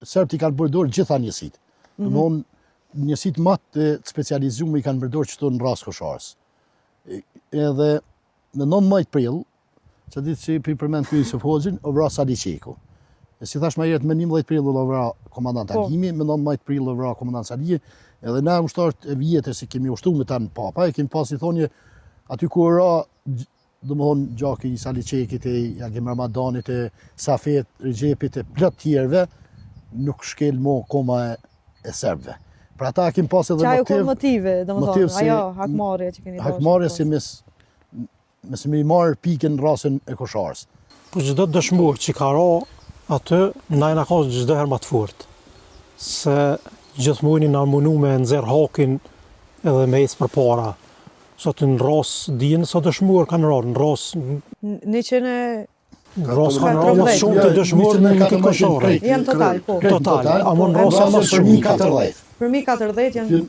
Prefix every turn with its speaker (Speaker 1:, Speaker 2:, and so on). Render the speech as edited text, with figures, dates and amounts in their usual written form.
Speaker 1: Serbt i kanë përdorur gjitha njësitë. Domthonë, njësitë më të specializuar i kanë përdorur çto në rast koshars. Edhe në 19 prill, që ditë që i përmend ky Sofozin, u vra Sali Qeku. E si thash më herët, me 11 prill u vra komandant Agimi, me 19 prill u vra komandant Sali, edhe na ushtarët e vjetër si kemi ushtuar me tan papa, e kemi pasi thonje aty ku ra domthonë gjaki i Sali Qekit, e Agim Ramadanit, e Safet, Regjepit, e plot tjerëve, nuk shkel mo koma e serbëve. Për ata kemi pas edhe
Speaker 2: motive, domethënë, ajo hakmarrja që keni pasur.
Speaker 1: Hakmarrja si mes me i marr pikën në rasën e Koshars.
Speaker 3: Po çdo dëshmor që ka ra aty, na ka çdo herë më të fortë. Se gjithmonë na munu me nxjerr hakin edhe me ecë përpara. Sot në ras dijen sa dëshmor kanë rarë, në ras... Ras kanë rarë shumë të dëshmorë në këtë koshare.
Speaker 2: Janë total, po.
Speaker 3: Total, amon rasa më shumë.
Speaker 1: Për 1014.
Speaker 2: Për 1014 janë